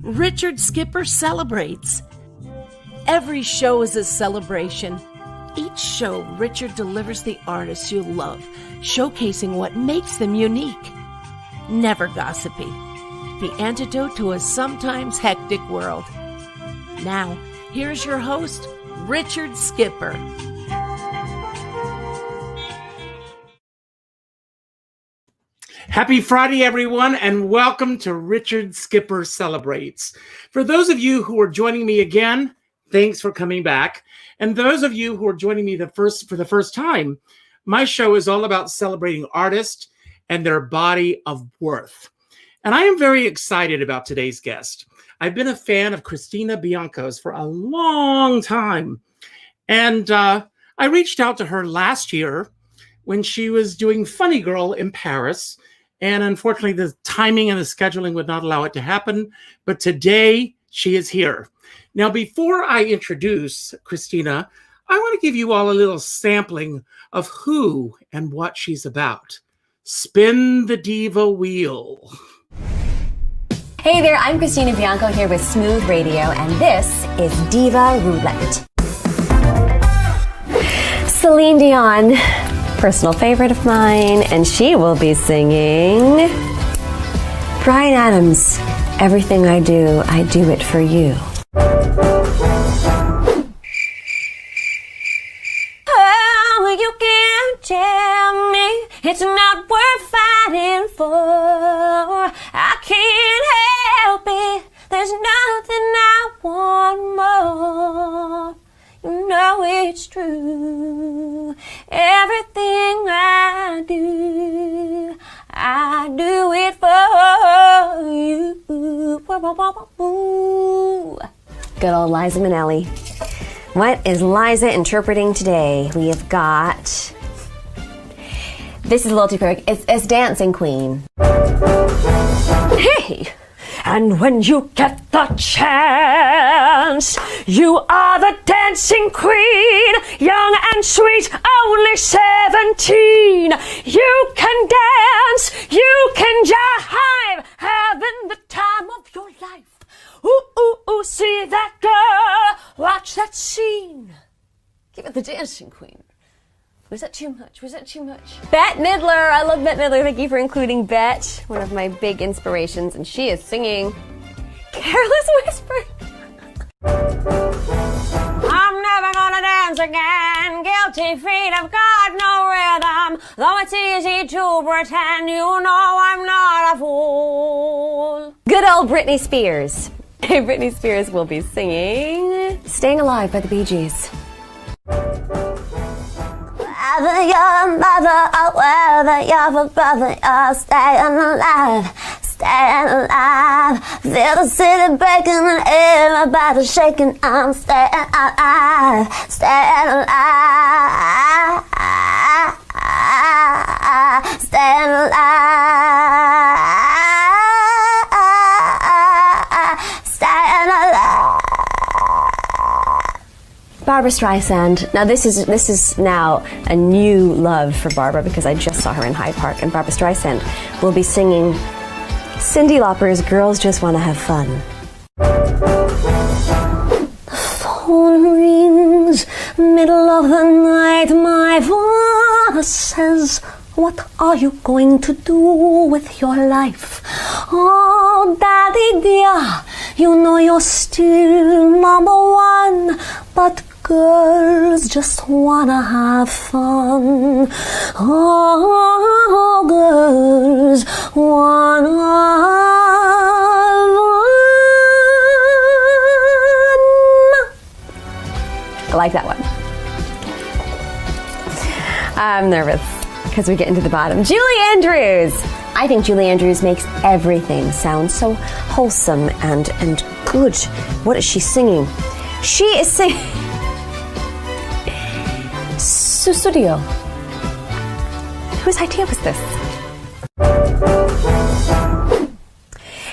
Richard Skipper celebrates. Every show is a celebration. Each show, Richard delivers the artists you love, showcasing what makes them unique. Never gossipy. The antidote to a sometimes hectic world. Now, here's your host, Richard Skipper. Happy Friday, everyone, and welcome to Richard Skipper Celebrates. For those of you who are joining me again, thanks for coming back. And those of you who are joining me for the first time, my show is all about celebrating artists and their body of worth. And I am very excited about today's guest. I've been a fan of Christina Bianco's for a long time. And I reached out to her last year when she was doing Funny Girl in Paris. And unfortunately, the timing and the scheduling would not allow it to happen. But today, she is here. Now, before I introduce Christina, I want to give you all a little sampling of who and what she's about. Spin the diva wheel. Hey there, I'm Christina Bianco here with Smooth Radio, and this is Diva Roulette. Celine Dion, personal favorite of mine, and she will be singing Bryan Adams, Everything I Do It For You. Oh, you can't tell me it's not worth fighting for. I can't help it, there's nothing I want more. You know it's true. Everything I do it for you. Good old Liza Minnelli. What is Liza interpreting today? We have got... This is a little too perfect. It's Dancing Queen. Hey! And when you get the chance, you are the dancing queen, young and sweet, only 17. You can dance, you can jive, having the time of your life. Ooh, ooh, ooh, see that girl, watch that scene. Give it the dancing queen. Was that too much? Bette Midler. I love Bette Midler. Thank you for including Bette, one of my big inspirations. And she is singing Careless Whisper. I'm never gonna dance again. Guilty feet have got no rhythm. Though it's easy to pretend, you know I'm not a fool. Good old Britney Spears. Britney Spears will be singing Staying Alive by the Bee Gees. Whether you're a mother or whether you're a brother, you're staying alive, staying alive. Feel the city breaking and everybody shaking. I'm staying alive, staying alive, staying alive, staying alive. Barbra Streisand. Now this is now a new love for Barbara because I just saw her in Hyde Park, and Barbra Streisand will be singing Cyndi Lauper's Girls Just Want to Have Fun. The phone rings, middle of the night, my voice says, what are you going to do with your life? Oh, daddy dear, you know you're still number one, but girls just wanna have fun. Oh, girls wanna have fun. I like that one. I'm nervous because we get into the bottom. Julie Andrews. I think Julie Andrews makes everything sound so wholesome and good. What is she singing? She is singing Sussudio. Whose idea was this?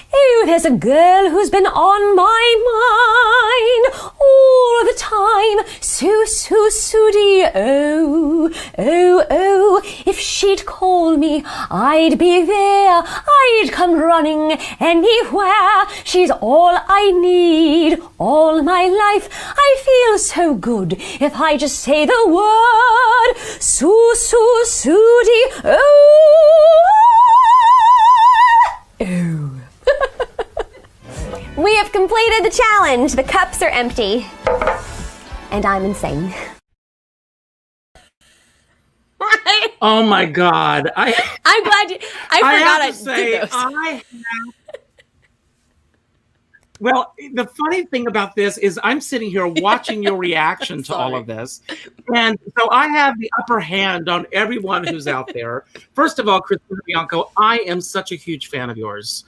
Hey, there's a girl who's been on my mind all the the time. Sudi, oh, if she'd call me, I'd be there. I'd come running anywhere. She's all I need, all my life. I feel so good if I just say the word. Sudi, oh. We have completed the challenge. The cups are empty. And I'm insane. Oh my God. I'm glad I forgot I did those. Well, the funny thing about this is I'm sitting here watching your reaction to all of this. And so I have the upper hand on everyone who's out there. First of all, Christina Bianco, I am such a huge fan of yours.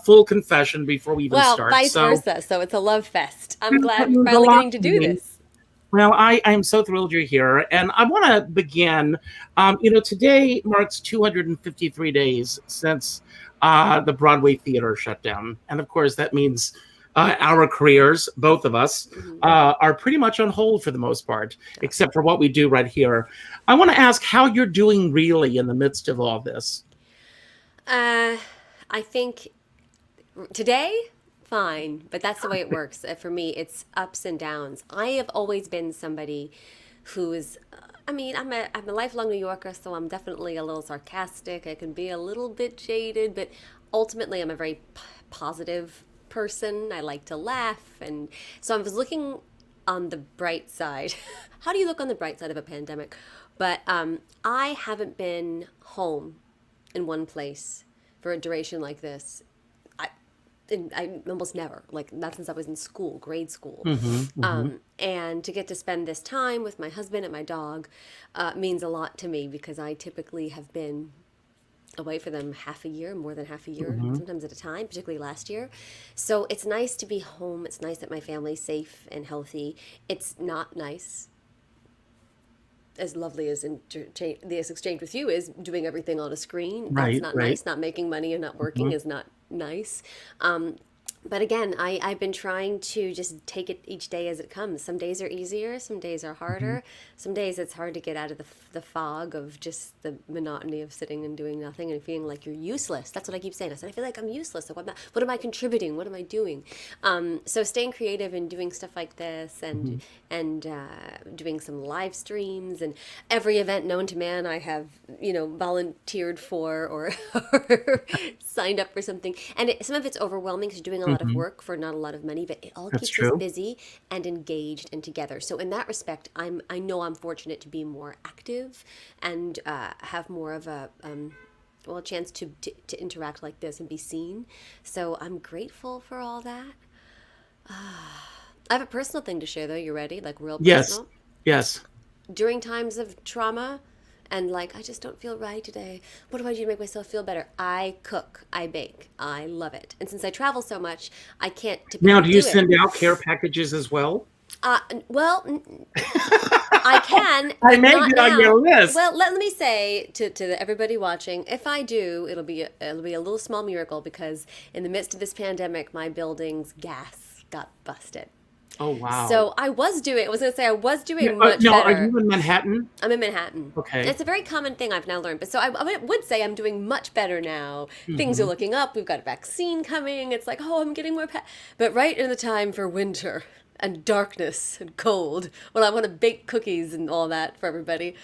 Full confession before we even start. Well, vice versa. So it's a love fest. I'm glad we're finally getting to do this. Well, I'm so thrilled you're here. And I want to begin. Today marks 253 days since the Broadway theater shut down. And of course, that means our careers, both of us, are pretty much on hold for the most part, except for what we do right here. I want to ask how you're doing really in the midst of all this. I think today, fine, but that's the way it works. For me, it's ups and downs. I have always been somebody who is, I'm a lifelong New Yorker, so I'm definitely a little sarcastic. I can be a little bit jaded, but ultimately I'm a very positive person. I like to laugh. And so I was looking on the bright side. How do you look on the bright side of a pandemic? But I haven't been home in one place for a duration like this. I almost never, not since I was in school, grade school. And to get to spend this time with my husband and my dog means a lot to me, because I typically have been away for them half a year, more than half a year, sometimes at a time, particularly last year. So it's nice to be home. It's nice that my family's safe and healthy. It's not nice, as lovely as this exchange with you is, doing everything on a screen. That's not nice. Not making money and not working is not nice. But again, I've been trying to just take it each day as it comes. Some days are easier, some days are harder. Some days it's hard to get out of the fog of just the monotony of sitting and doing nothing and feeling like you're useless. That's what I keep saying. I said, I feel like I'm useless. So what am I contributing? What am I doing? So staying creative and doing stuff like this, and doing some live streams, and every event known to man I have, volunteered for or signed up for something. And some of it's overwhelming because you're doing a lot of work for not a lot of money, but it all keeps us busy and engaged and together. So in that respect, I know I'm fortunate to be more active and have more of a chance to interact like this and be seen. So I'm grateful for all that. I have a personal thing to share, though. You ready? Real personal? Yes. During times of trauma and I just don't feel right today, what do I do to make myself feel better? I cook. I bake. I love it. And since I travel so much, I can't typically Now, do you send out care packages as well? Well, I can. I may be on your list. Well, let me say to everybody watching, if I do, it'll be a little small miracle, because in the midst of this pandemic, my building's gas got busted. Oh, wow. So I was doing much better. Are you in Manhattan? I'm in Manhattan. Okay. It's a very common thing I've now learned. But so I would say I'm doing much better now. Things are looking up. We've got a vaccine coming. It's I'm getting more but right in the time for winter and darkness and cold, when I want to bake cookies and all that for everybody,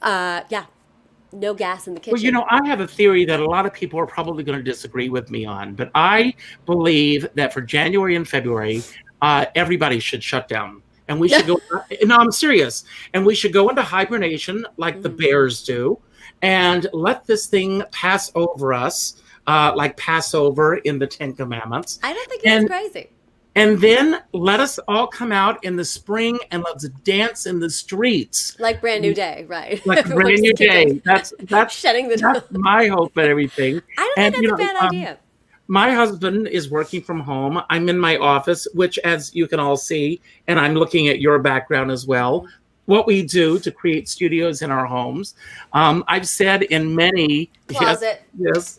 no gas in the kitchen. Well, I have a theory that a lot of people are probably going to disagree with me on, but I believe that for January and February, everybody should shut down, and we should go. No, I'm serious. And we should go into hibernation like the bears do, and let this thing pass over us, like Passover in the Ten Commandments. I don't think it's crazy. And then let us all come out in the spring and let's dance in the streets. Like Brand New Day, right? Like Brand New Day. That's shutting the door. That's my hope and everything. I don't think that's a bad idea. My husband is working from home. I'm in my office, which, as you can all see, and I'm looking at your background as well, what we do to create studios in our homes. I've said in many closet. Yes,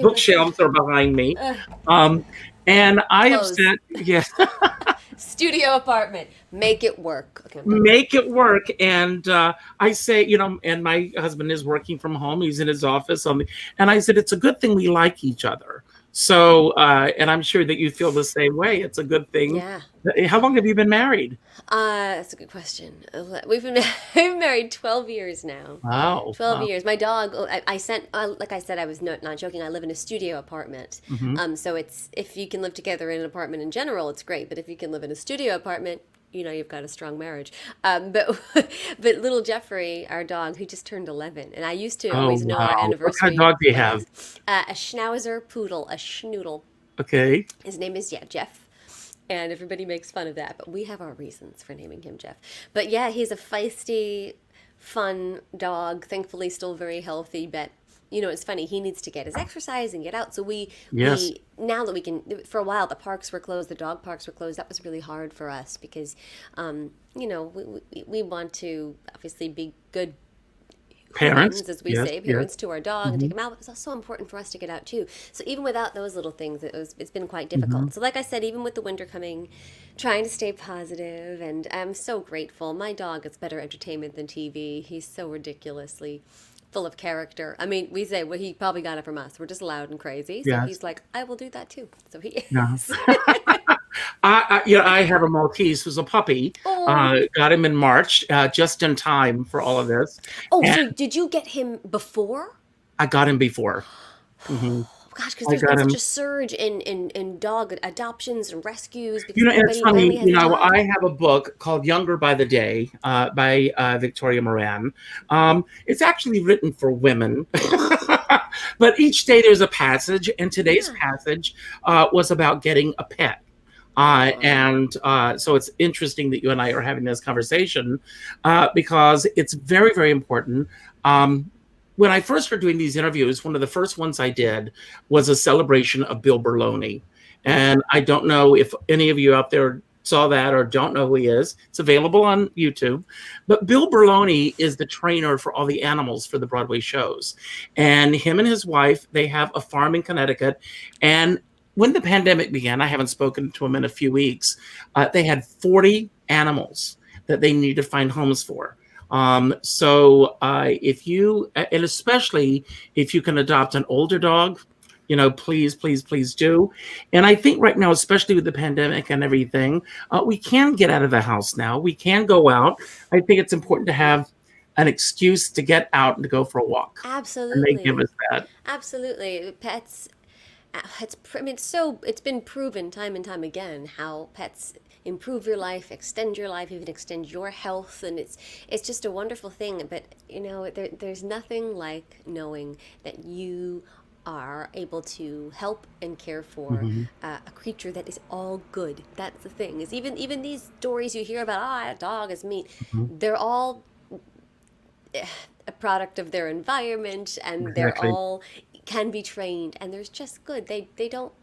bookshelves are behind me. And I have said, yes. Studio apartment. Make it work. Okay, make it work. And I say, and my husband is working from home. He's in his office and I said, it's a good thing we like each other. So, and I'm sure that you feel the same way. It's a good thing. Yeah. How long have you been married? That's a good question. We've been married 12 years now. Wow. 12 years. My dog, I sent, like I said, I was not joking. I live in a studio apartment. So it's, if you can live together in an apartment in general, it's great. But if you can live in a studio apartment, you've got a strong marriage. But little Jeffrey, our dog, who just turned 11, and I used to always know our anniversary. What kind of dog do you have? A Schnauzer poodle, a schnoodle. Okay. His name is Jeff. And everybody makes fun of that, but we have our reasons for naming him Jeff. But yeah, he's a feisty, fun dog. Thankfully, still very healthy. But it's funny. He needs to get his exercise and get out. So we now that we can. For a while, the parks were closed. The dog parks were closed. That was really hard for us because, we want to obviously be good parents, as we say, parents to our dog and take them out. It's also important for us to get out too. So even without those little things, it's been quite difficult. So like I said, even with the winter coming, trying to stay positive, and I'm so grateful. My dog is better entertainment than TV. He's so ridiculously full of character. I mean, we say, well, he probably got it from us. We're just loud and crazy. So he's like, I will do that too. So he is. I have a Maltese who's a puppy. Got him in March, just in time for all of this. So did you get him before? I got him before. Gosh, because there's been such a surge in dog adoptions and rescues. Because it's funny. I have a book called Younger by the Day by Victoria Moran. It's actually written for women. But each day there's a passage, and today's passage was about getting a pet. So it's interesting that you and I are having this conversation because it's very, very important. When I first started doing these interviews, one of the first ones I did was a celebration of Bill Berloni. And I don't know if any of you out there saw that or don't know who he is. It's available on YouTube. But Bill Berloni is the trainer for all the animals for the Broadway shows. And him and his wife, they have a farm in Connecticut. And when the pandemic began, I haven't spoken to him in a few weeks, they had 40 animals that they needed to find homes for. If you, and especially if you can adopt an older dog, please, please, please do. And I think right now, especially with the pandemic and everything, we can get out of the house now. We can go out. I think it's important to have an excuse to get out and to go for a walk. Absolutely. And they give us that. Absolutely. Pets, it's been proven time and time again how pets improve your life, extend your life, even extend your health, and it's just a wonderful thing. But there's nothing like knowing that you are able to help and care for a creature that is all good. That's the thing. Is even these stories you hear about, a dog is mean, they're all a product of their environment, and they're all can be trained, and there's just good. They don't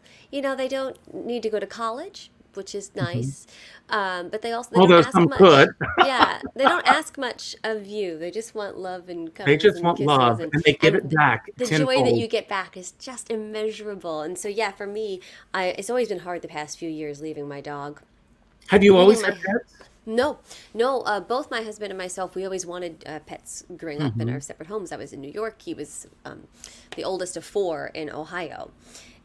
need to go to college, which is nice. But they don't ask much. Could. Yeah, they don't ask much of you. They just want love and cuddles. They just want love, and they give it back. The joy that you get back is just immeasurable. And so, yeah, for me, it's always been hard the past few years leaving my dog. Have you always had pets? No. Both my husband and myself, we always wanted pets growing up in our separate homes. I was in New York. He was the oldest of 4 in Ohio.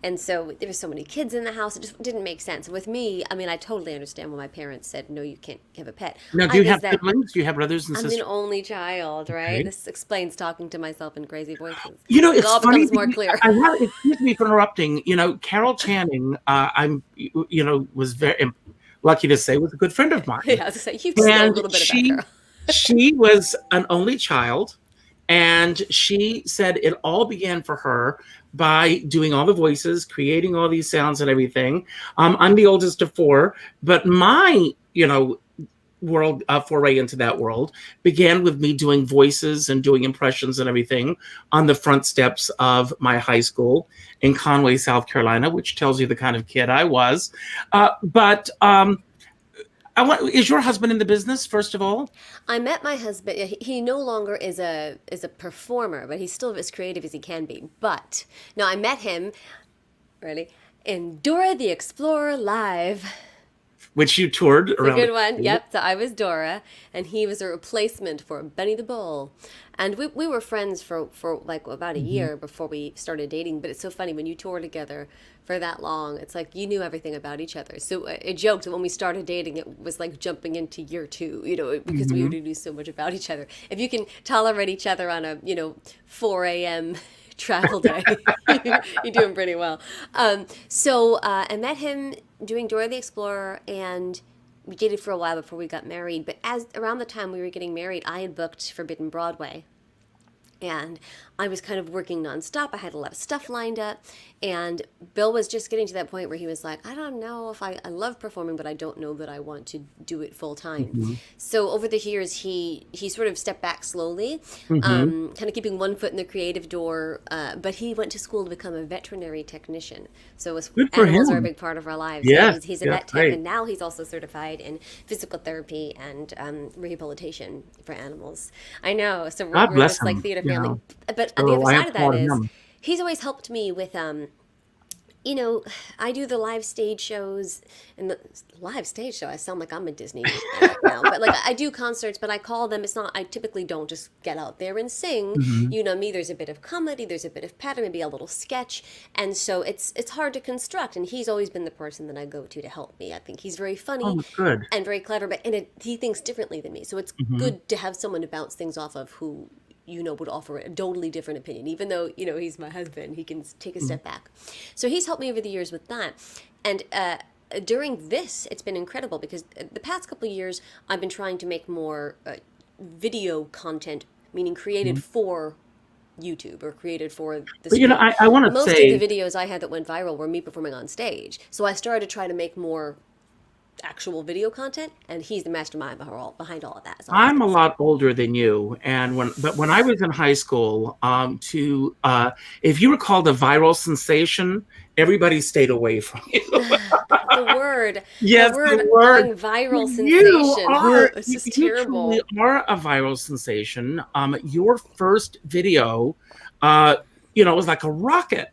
And so there were so many kids in the house. It just didn't make sense. With me, I mean, I totally understand when my parents said, no, you can't have a pet. Now, do you have siblings? Do you have brothers and sisters? I'm an only child, right? Okay. This explains talking to myself in crazy voices. It's all funny becomes more clear. Excuse me for interrupting. Carol Channing, was very lucky to say, was a good friend of mine. Yeah, I was going to say, you just know a little bit about Carol. She was an only child. And she said it all began for her by doing all the voices, creating all these sounds and everything. I'm the oldest of 4, but my, world foray into that world began with me doing voices and doing impressions and everything on the front steps of my high school in Conway, South Carolina, which tells you the kind of kid I was. Is your husband in the business, first of all? I met my husband. He no longer is a performer, but he's still as creative as he can be. But no, I met him, in Dora the Explorer Live. which you toured It's a around. good one. Yep. So I was Dora, and he was a replacement for Benny the Bull. And we were friends for like about a year before we started dating. But it's so funny when you tour together for that long. It's like you knew everything about each other. So I joked that when we started dating, it was like jumping into year 2, you know, because we already knew so much about each other. If you can tolerate each other on a 4 a.m. travel day, you're doing pretty well. So I met him doing Dora the Explorer, and we dated for a while before we got married. But as around the time we were getting married, I had booked Forbidden Broadway. And I was kind of working nonstop. I had a lot of stuff lined up. And Bill was just getting to that point where he was like, I don't know if I love performing, but I don't know that I want to do it full time. So over the years, he sort of stepped back slowly, kind of keeping one foot in the creative door. But he went to school to become a veterinary technician. So animals are a big part of our lives. Yeah. So he's a vet tech, and now he's also certified in physical therapy and rehabilitation for animals. I know. So God we're bless just like him, theater you family. know. But So the other I side of that applaud is him. he's always helped me with I do the live stage shows, and the live stage show, I sound like I'm a Disney now, but like I do concerts, but I call them, I typically don't just get out there and sing. You know me, there's a bit of comedy, there's a bit of pattern, maybe a little sketch, and so it's hard to construct, and he's always been the person that I go to help me. I think he's very funny Oh, good. and very clever, but he thinks differently than me, so it's good to have someone to bounce things off of who would offer a totally different opinion. Even though, he's my husband, he can take a step back. So he's helped me over the years with that. And during this, it's been incredible because the past couple of years, I've been trying to make more video content, meaning created for YouTube or created for the But, screen. I want to Most say, of the videos I had that went viral were me performing on stage. So I started to try to make more actual video content, and he's the mastermind behind all of that. So I'm a lot older than you, and when I was in high school, if you were called a viral sensation, everybody stayed away from you. the word The word going viral You sensation. are, It's just you terrible. truly are a viral sensation. Your first video, was like a rocket.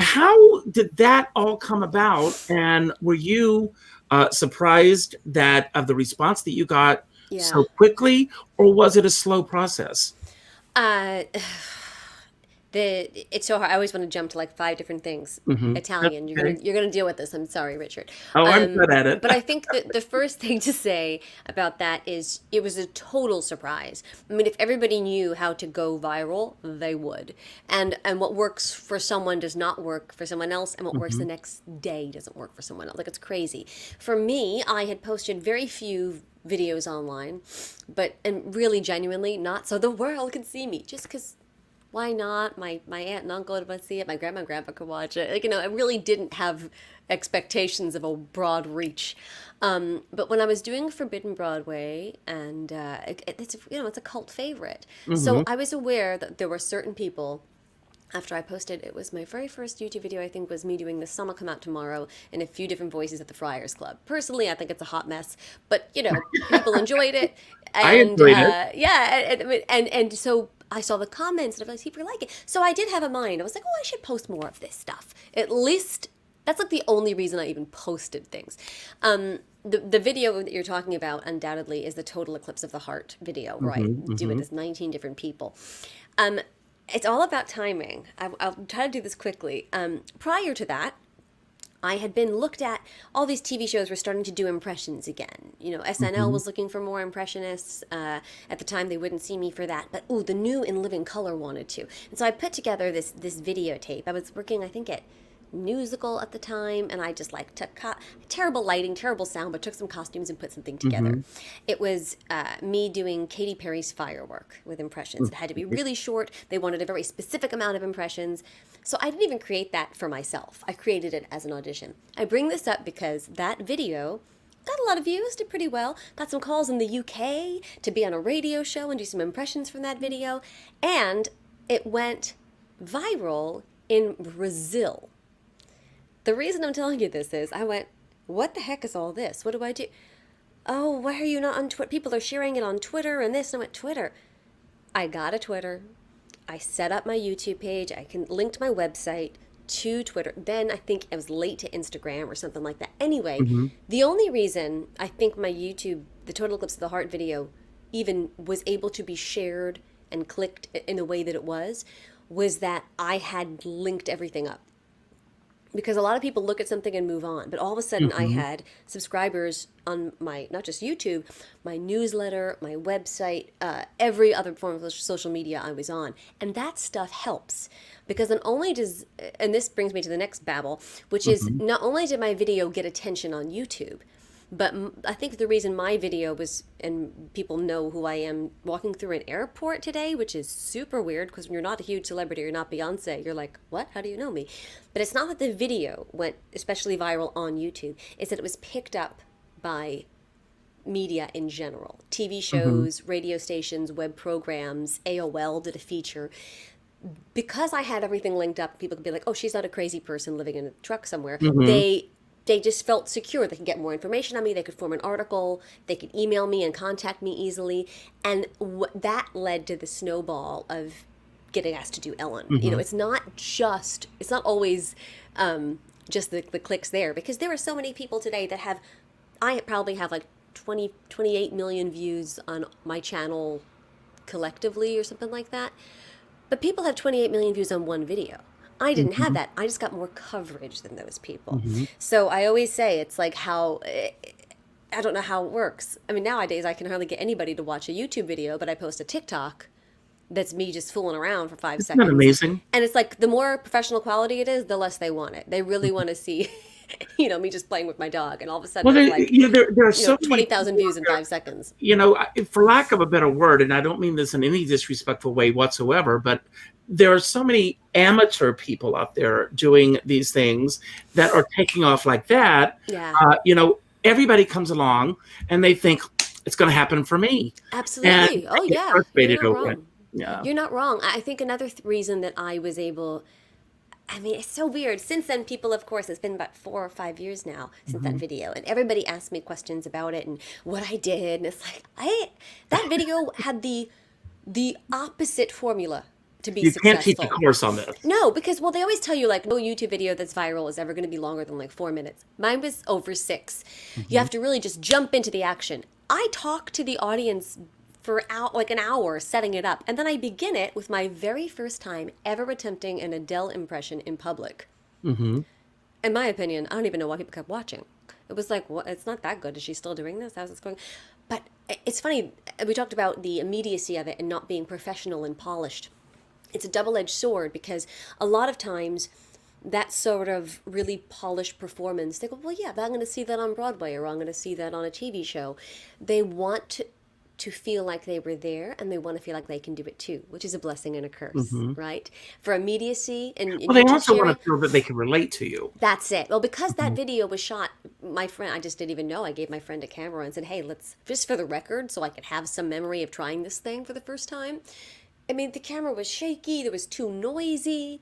How did that all come about? And were you surprised of the response that you got so quickly, or was it a slow process? It's so hard. I always want to jump to like 5 different things. Italian. You're gonna deal with this. I'm sorry, Richard. Oh, I'm good at it. But I think that the first thing to say about that is it was a total surprise. I mean, if everybody knew how to go viral, they would. And what works for someone does not work for someone else, and what works the next day doesn't work for someone else. Like, it's crazy. For me, I had posted very few videos online, and really genuinely not so the world could see me, just because. Why not? My aunt and uncle would see it. My grandma and grandpa could watch it. Like, I really didn't have expectations of a broad reach. But when I was doing Forbidden Broadway, and it's a cult favorite. So I was aware that there were certain people. After I posted, it was my very first YouTube video, I think, was me doing The Sun Will Come Out Tomorrow in a few different voices at the Friars Club. Personally, I think it's a hot mess, but, people enjoyed it. And, I enjoyed it. Yeah, and so I saw the comments, and I was like, people like it. So I did have a mind. I was like, I should post more of this stuff. At least, that's like the only reason I even posted things. The video that you're talking about, undoubtedly, is the Total Eclipse of the Heart video, where I do it with 19 different people. It's all about timing. I'll try to do this quickly. Prior to that, I had been looked at, all these TV shows were starting to do impressions again. SNL was looking for more impressionists. At the time, they wouldn't see me for that. But, the new In Living Color wanted to. And so I put together this videotape. I was working, I think, at Newsical at the time, and I just took terrible lighting, terrible sound, but took some costumes and put something together. It was me doing Katy Perry's Firework with impressions. It had to be really short. They wanted a very specific amount of impressions. So I didn't even create that for myself. I created it as an audition. I bring this up because that video got a lot of views, did pretty well. Got some calls in the UK to be on a radio show and do some impressions from that video. And it went viral in Brazil. The reason I'm telling you this is I went, what the heck is all this? What do I do? Oh, why are you not on Twitter? People are sharing it on Twitter and this. And I went, Twitter. I got a Twitter. I set up my YouTube page. I linked my website. to Twitter. Then I think I was late to Instagram or something like that. Anyway, the only reason I think my YouTube, the Total Eclipse of the Heart video, even was able to be shared and clicked in the way that it was that I had linked everything up. Because a lot of people look at something and move on, but all of a sudden I had subscribers on my, not just YouTube, my newsletter, my website, every other form of social media I was on. And that stuff helps because not only does, and this brings me to the next babble, which is not only did my video get attention on YouTube, but I think the reason my video was, and people know who I am, walking through an airport today, which is super weird because when you're not a huge celebrity, you're not Beyonce, you're like, what? How do you know me? But it's not that the video went especially viral on YouTube. It's that it was picked up by media in general. TV shows, radio stations, web programs, AOL did a feature. Because I had everything linked up, people could be like, oh, she's not a crazy person living in a truck somewhere. They just felt secure. They could get more information on me. They could form an article. They could email me and contact me easily. And that led to the snowball of getting asked to do Ellen. You know, it's not always just the clicks there, because there are so many people today that have, I probably have like 28 million views on my channel collectively or something like that. But people have 28 million views on one video. I didn't have that. I just got more coverage than those people. So I always say it's like how, I don't know how it works. I mean, nowadays I can hardly get anybody to watch a YouTube video, but I post a TikTok that's me just fooling around for 5 seconds. Isn't that amazing? And it's like the more professional quality it is, the less they want it. They really want to see, me just playing with my dog. And all of a sudden it's like, there are so 20,000 views in 5 seconds. For lack of a better word, and I don't mean this in any disrespectful way whatsoever, but there are so many amateur people out there doing these things that are taking off like that. Yeah. Everybody comes along and they think it's going to happen for me. Absolutely. And yeah. Frustrated You're not over wrong. it. Yeah. You're not wrong. I think another reason that I was able, it's so weird. Since then, people, of course, it's been about 4 or 5 years now since that video, and everybody asked me questions about it and what I did. And it's like, that video had the opposite formula to be successful. You can't teach a course on this. No, because, they always tell you, like, no YouTube video that's viral is ever going to be longer than, like, 4 minutes. Mine was over 6. You have to really just jump into the action. I talk to the audience for an hour setting it up, and then I begin it with my very first time ever attempting an Adele impression in public. In my opinion, I don't even know why people kept watching. It was like, what? It's not that good. Is she still doing this? How's this going? But it's funny. We talked about the immediacy of it and not being professional and polished. It's a double-edged sword, because a lot of times that sort of really polished performance, they go, well, yeah, but I'm going to see that on Broadway, or I'm going to see that on a TV show. They want to feel like they were there, and they want to feel like they can do it too, which is a blessing and a curse, right? For immediacy and they also want to feel that they can relate to you. That's it. Well, because that video was shot, my friend, I just didn't even know. I gave my friend a camera and said, hey, let's, just for the record, so I could have some memory of trying this thing for the first time. The camera was shaky, it was too noisy,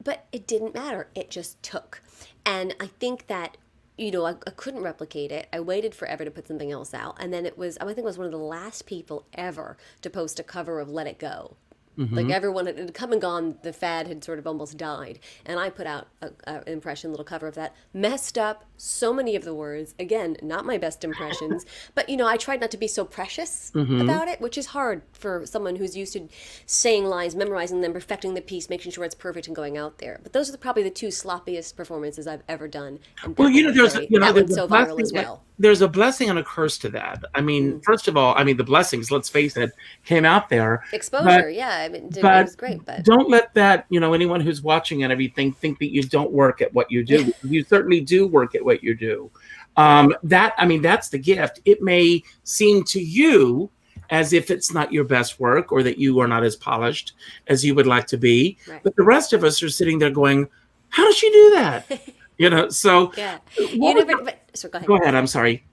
but it didn't matter. It just took. And I think that, I couldn't replicate it. I waited forever to put something else out. And then I think it was one of the last people ever to post a cover of Let It Go. Like everyone had come and gone, the fad had sort of almost died. And I put out an impression, little cover of that. Messed up so many of the words. Again, not my best impressions. But, I tried not to be so precious about it, which is hard for someone who's used to saying lines, memorizing them, perfecting the piece, making sure it's perfect and going out there. But those are probably the 2 sloppiest performances I've ever done. And that went so viral as well. There's a blessing and a curse to that. First of all, the blessings, let's face it, came out there. Exposure, it was great. But don't let that, anyone who's watching and everything think that you don't work at what you do. You certainly do work at what you do. That's the gift. It may seem to you as if it's not your best work, or that you are not as polished as you would like to be. Right. But the rest of us are sitting there going, how does she do that? So yeah. So go ahead. Go ahead. I'm sorry.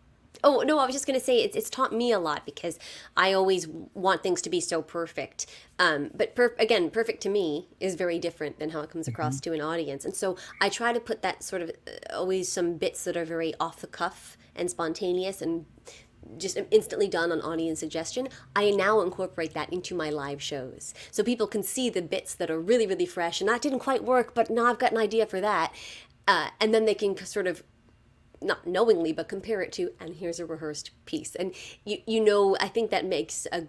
Oh, no, I was just going to say it's taught me a lot, because I always want things to be so perfect. But again, perfect to me is very different than how it comes across to an audience. And so I try to put that sort of always some bits that are very off the cuff and spontaneous, and just instantly done on audience suggestion, I now incorporate that into my live shows. So people can see the bits that are really, really fresh and that didn't quite work, but now I've got an idea for that. And then they can sort of, not knowingly, but compare it to, and here's a rehearsed piece. And I think that makes a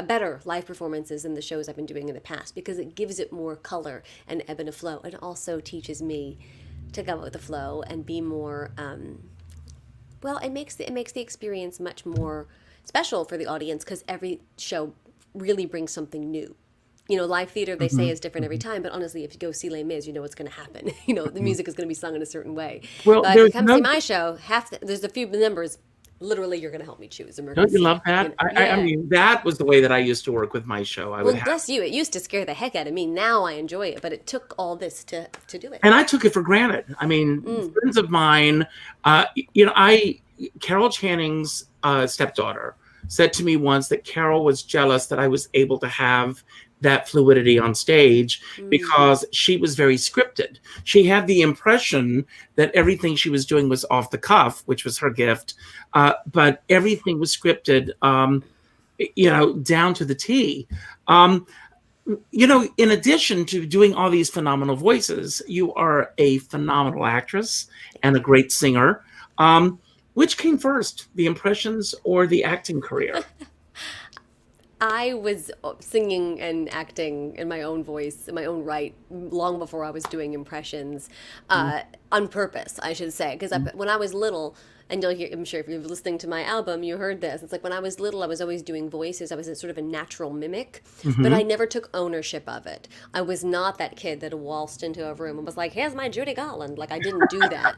better live performances than the shows I've been doing in the past, because it gives it more color and ebb and a flow. It also teaches me to go with the flow and be more, it makes the experience much more special for the audience, because every show really brings something new. Live theater, they say, is different every time, but honestly, if you go see Les Mis, you know what's going to happen. The music is going to be sung in a certain way. Well, but if you come see my show, there's a few numbers, literally, you're going to help me choose. Don't you love that? I mean, that was the way that I used to work with my show. Bless you. It used to scare the heck out of me. Now I enjoy it, but it took all this to do it. And I took it for granted. I mean, friends of mine, Carol Channing's stepdaughter said to me once that Carol was jealous that I was able to have that fluidity on stage because she was very scripted. She had the impression that everything she was doing was off the cuff, which was her gift, but everything was scripted, down to the T. In addition to doing all these phenomenal voices, you are a phenomenal actress and a great singer. Which came first, the impressions or the acting career? I was singing and acting in my own voice, in my own right, long before I was doing impressions, on purpose, I should say. Because when I was little, and you'll hear, I'm sure if you're listening to my album, you heard this. It's like when I was little, I was always doing voices. I was sort of a natural mimic, but I never took ownership of it. I was not that kid that waltzed into a room and was like, here's my Judy Garland. Like, I didn't do that.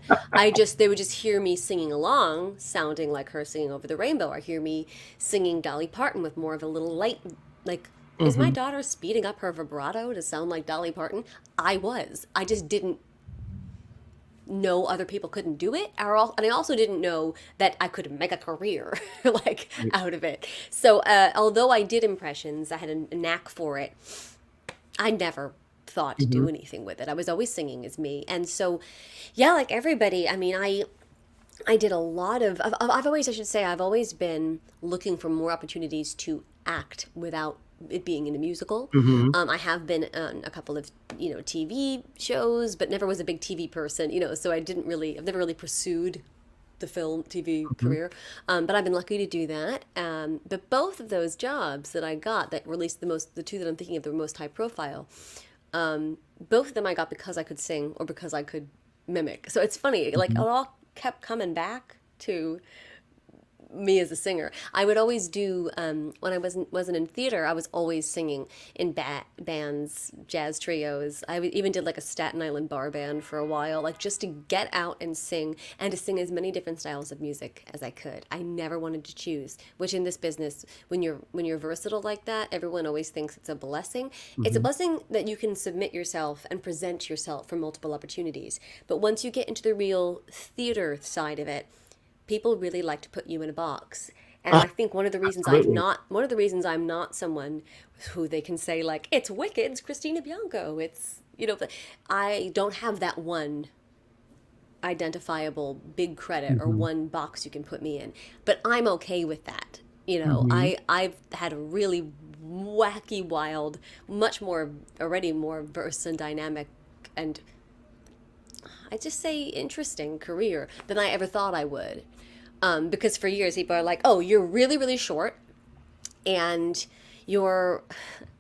They would just hear me singing along, sounding like her singing Over the Rainbow, or hear me singing Dolly Parton with more of a little light, like, is my daughter speeding up her vibrato to sound like Dolly Parton? I just didn't know other people couldn't do it, and I also didn't know that I could make a career out of it. So although I did impressions, I had a knack for it, I never thought to do anything with it. I was always singing as me. And so like everybody, I mean, I did a lot of I've always been looking for more opportunities to act without it being in a musical. I have been on a couple of TV shows, but never was a big TV person, so I've never really pursued the film TV career, but I've been lucky to do that. But both of those jobs that I got that released the two that I'm thinking of, the most high profile, both of them I got because I could sing or because I could mimic. So it's funny, like it all kept coming back to me as a singer. I would always do when I wasn't in theater, I was always singing in bands, jazz trios. I even did like a Staten Island bar band for a while, like just to get out and sing, and to sing as many different styles of music as I could. I never wanted to choose, which in this business, when you're versatile like that, everyone always thinks it's a blessing. It's a blessing that you can submit yourself and present yourself for multiple opportunities. But once you get into the real theater side of it, people really like to put you in a box. And I think one of the reasons I'm not someone who they can say like, it's Wicked, it's Christina Bianco, it's, I don't have that one identifiable big credit or one box you can put me in. But I'm okay with that. I've had a really wacky, wild, already more verse and dynamic, and I just say interesting career than I ever thought I would. Because for years people are like, oh, you're really, really short, and I'm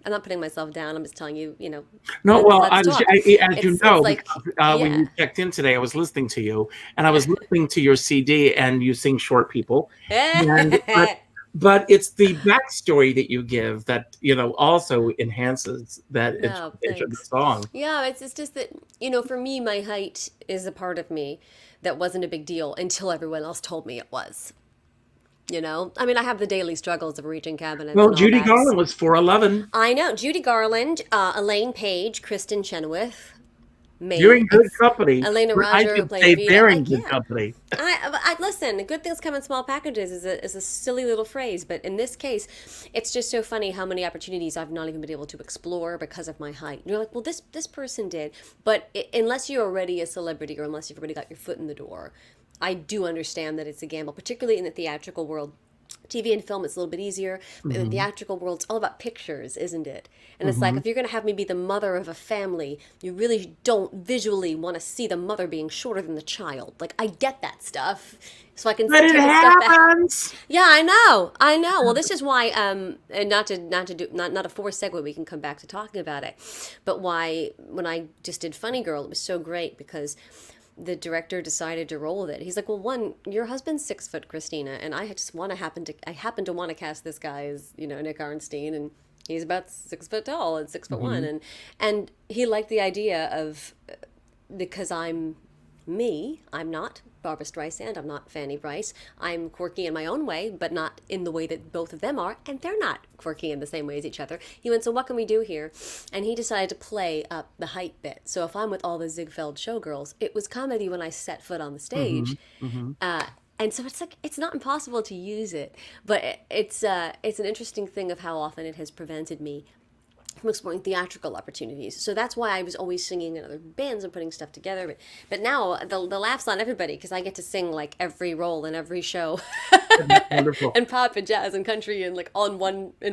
not putting myself down, I'm just telling you, No, well, as you know, like, when you checked in today, I was listening to you, and I was listening to your CD, and you sing Short People. But it's the backstory that you give that, also enhances that the song. Yeah, it's just that, for me, my height is a part of me that wasn't a big deal until everyone else told me it was. I mean, I have the daily struggles of reaching cabinets. Well, Judy Garland was 4'11". I know. Judy Garland, Elaine Page, Kristen Chenoweth. You're in good company. Elena Roger, who played Vita. They're in good company. I listen. Good things come in small packages is a silly little phrase, but in this case, it's just so funny how many opportunities I've not even been able to explore because of my height. And you're like, well, this person did, but unless you're already a celebrity or unless you've already got your foot in the door, I do understand that it's a gamble, particularly in the theatrical world. TV and film, it's a little bit easier. But in the theatrical world, it's all about pictures, isn't it? And it's like, if you're going to have me be the mother of a family, you really don't visually want to see the mother being shorter than the child. Like, I get that stuff. So I can But it take stuff back. happens. Yeah, I know. Well, this is why, and not a forced segue. We can come back to talking about it, but why when I just did Funny Girl, it was so great because the director decided to roll with it. He's like, well, one, your husband's 6 foot, Christina, and I happen to want to cast this guy as, Nick Arnstein, and he's about 6 foot tall and 6'1", and he liked the idea of, because I'm not Barbara Streisand, I'm not Fanny Brice. I'm quirky in my own way, but not in the way that both of them are, and they're not quirky in the same way as each other. He went, so what can we do here? And he decided to play up the height bit. So if I'm with all the Ziegfeld showgirls, it was comedy when I set foot on the stage. And so it's like, it's not impossible to use it, but it's an interesting thing of how often it has prevented me from exploring theatrical opportunities. So that's why I was always singing in other bands and putting stuff together. But now the laugh's on everybody because I get to sing like every role in every show. Wonderful. And pop and jazz and country and like in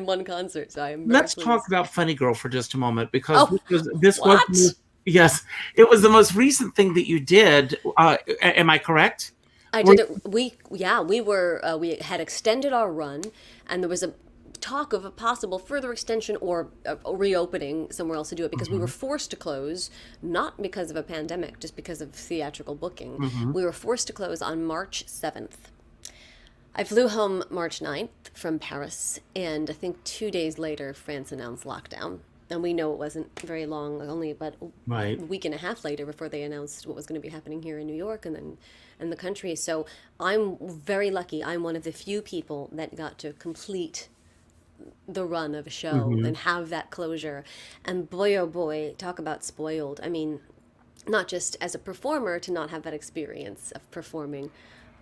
one concert. So I'm Let's very talk pleased. about Funny Girl for just a moment because this what? was yes, it was the most recent thing that you did. Am I correct? I did it. We had extended our run, and there was a talk of a possible further extension or reopening somewhere else to do it because we were forced to close, not because of a pandemic, just because of theatrical booking. We were forced to close on March 7th. I flew home March 9th from Paris, and I think 2 days later, France announced lockdown. And we know it wasn't very long, only about a week and a half later before they announced what was going to be happening here in New York and then in the country. So I'm very lucky. I'm one of the few people that got to complete the run of a show and have that closure. And boy, oh boy, talk about spoiled. I mean, not just as a performer to not have that experience of performing,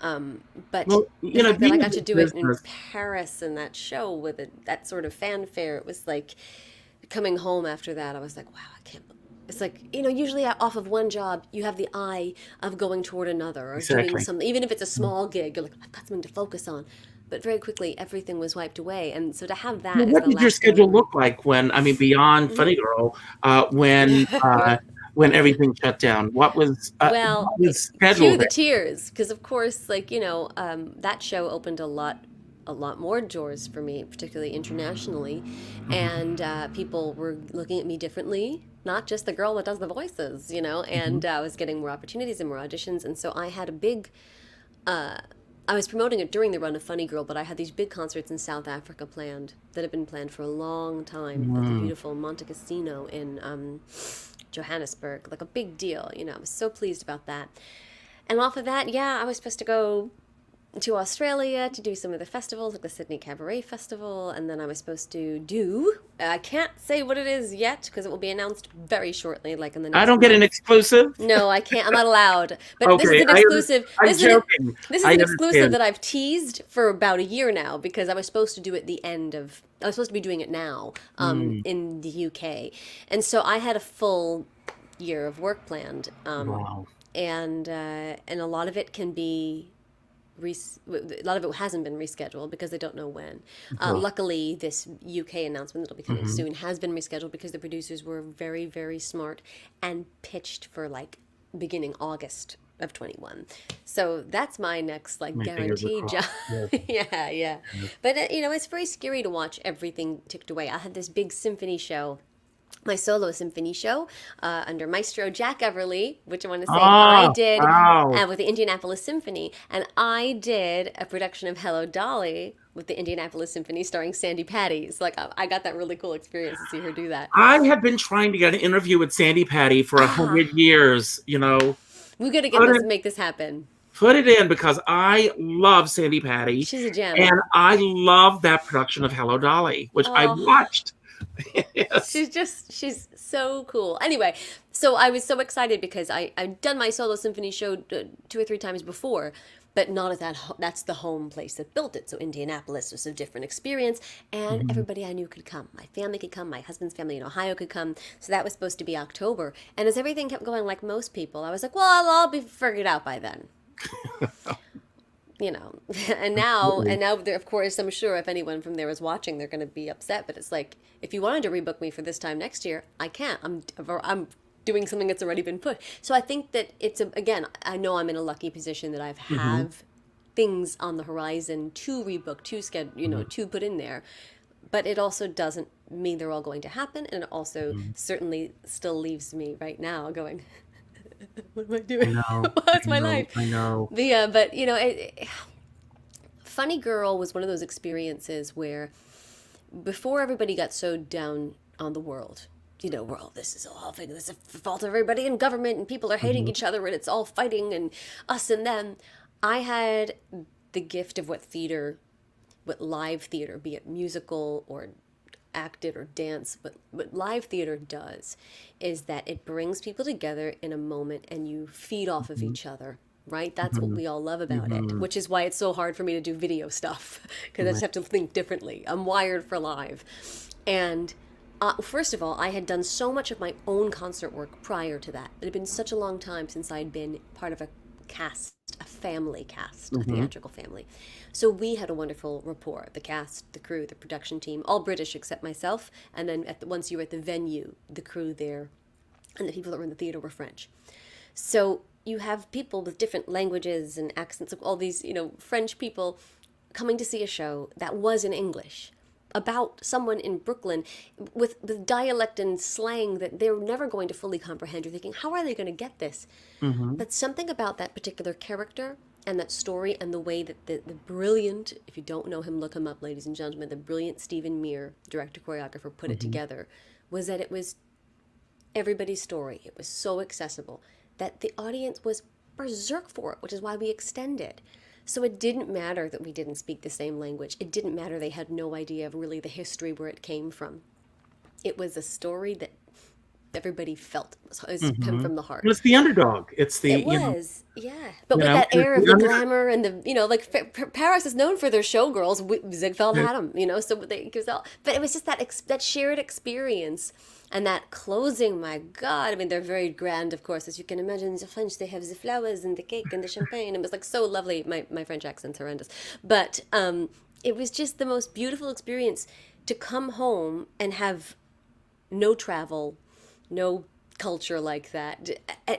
but the fact that I got to do it in Paris and that show with that sort of fanfare, it was like coming home after that. I was like, wow, I can't. It's like, usually off of one job, you have the eye of going toward another or doing something, even if it's a small gig, you're like, I've got something to focus on. But very quickly, everything was wiped away. And so to have that. What did your schedule look like beyond Funny Girl, when everything shut down? What was scheduled? Cue the tears, because of course, that show opened a lot more doors for me, particularly internationally, and people were looking at me differently. Not just the girl that does the voices, and I was getting more opportunities and more auditions, and so I had a big. I was promoting it during the run of Funny Girl, but I had these big concerts in South Africa planned that had been planned for a long time at the beautiful Monte Cassino in Johannesburg, like a big deal. I was so pleased about that. And off of that, I was supposed to go to Australia to do some of the festivals, like the Sydney Cabaret Festival, and then I was supposed to do, I can't say what it is yet, because it will be announced very shortly, like in the next I don't get an exclusive? No, I can't, I'm not allowed. But okay, this is an exclusive. This is an exclusive that I've teased for about a year now, because I was supposed to do it I was supposed to be doing it now, in the UK. And so I had a full year of work planned. Wow. And a lot of it can be a lot of it hasn't been rescheduled because they don't know when. Luckily, this UK announcement that'll be coming soon has been rescheduled because the producers were very, very smart and pitched for beginning August of 21. So that's my next guaranteed job. Yeah. But it's very scary to watch everything ticked away. I had this big symphony show. My solo symphony show under Maestro Jack Everly, which I want to say I did with the Indianapolis Symphony. And I did a production of Hello, Dolly with the Indianapolis Symphony starring Sandy Patty. So I got that really cool experience to see her do that. I have been trying to get an interview with Sandy Patty for 100 years, We got to make this happen. Put it in because I love Sandy Patty. She's a gem. And I love that production of Hello, Dolly, which I watched. Yes. She's so cool. Anyway, so I was so excited because I've done my solo symphony show 2 or 3 times before, but not at that's the home place that built it. So Indianapolis was a different experience, and everybody I knew could come. My family could come, my husband's family in Ohio could come. So that was supposed to be October. And as everything kept going like most people, I was like, well, I'll be figured out by then. you know, and now, of course, I'm sure if anyone from there is watching, they're going to be upset. But it's like, if you wanted to rebook me for this time next year, I can't. I'm doing something that's already been put. So I think that again, I know I'm in a lucky position that I have things on the horizon to rebook, to schedule, you know, to put in there. But it also doesn't mean they're all going to happen, and it also certainly still leaves me right now going, what am I doing? What's my life? I know. But you know, Funny Girl was one of those experiences where, before everybody got so down on the world, you know, well, this is the fault of everybody in government, and people are hating each other, and it's all fighting and us and them. I had the gift of what live theater, be it musical or acted or dance, but what live theater does is that it brings people together in a moment, and you feed off of each other. Right? That's what we all love about it, which is why it's so hard for me to do video stuff, because I just have to think differently. I'm wired for live. And first of all, I had done so much of my own concert work prior to that. It had been such a long time since I'd been part of a family cast, a theatrical family. So we had a wonderful rapport, the cast, the crew, the production team, all British except myself. And then once you were at the venue, the crew there and the people that were in the theater were French. So you have people with different languages and accents, of all these, you know, French people coming to see a show that was in English about someone in Brooklyn with dialect and slang that they're never going to fully comprehend. You're thinking, how are they going to get this? But something about that particular character and that story and the way that the brilliant, if you don't know him, look him up, ladies and gentlemen, the brilliant Stephen Mear, director, choreographer, put it together, was that it was everybody's story. It was so accessible that the audience was berserk for it, which is why we extended. So it didn't matter that we didn't speak the same language. It didn't matter they had no idea of really the history where it came from. It was a story that everybody felt was come from the heart. It's the underdog. It was, yeah. But with that air of the glamour and the, you know, like Paris is known for their showgirls. Ziegfeld had them, you know, so but it was just that shared experience. And that closing, my God, I mean, they're very grand, of course, as you can imagine. The French, they have the flowers and the cake and the champagne. It was like so lovely. My French accent's horrendous. But it was just the most beautiful experience to come home and have no travel, no culture like that,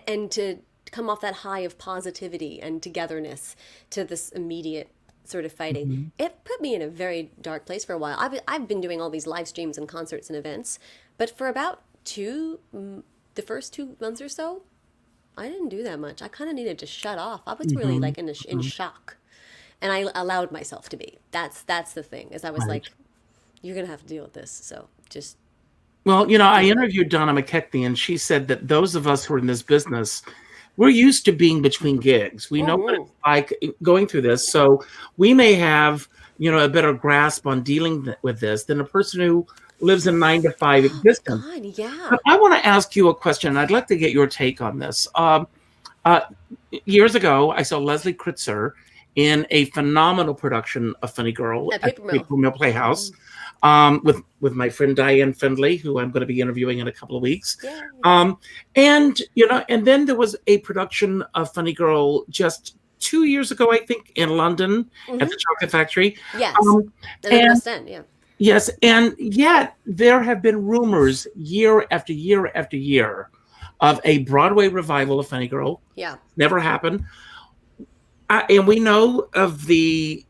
and to come off that high of positivity and togetherness to this immediate sort of fighting. It put me in a very dark place for a while. I've been doing all these live streams and concerts and events, but for about the first 2 months or so, I didn't do that much. I kind of needed to shut off. I was really like in shock, and I allowed myself to be. That's the thing, is I was like, you're gonna have to deal with this. So just. Well, you know, I interviewed Donna McKechnie, and she said that those of us who are in this business, we're used to being between gigs. We know what it's like going through this. So we may have, you know, a better grasp on dealing with this than a person who lives a 9-to-5 existence. God, yeah. But I want to ask you a question. I'd like to get your take on this. Years ago, I saw Leslie Kritzer in a phenomenal production of Funny Girl at Paper Mill Playhouse. With my friend Diane Findlay, who I'm going to be interviewing in a couple of weeks. Yeah. And, you know, and then there was a production of Funny Girl just 2 years ago, I think, in London at the Chocolate Factory. Yes. And Weston, yeah. Yes. And yet there have been rumors year after year after year of a Broadway revival of Funny Girl. Yeah. Never happened. And we know of the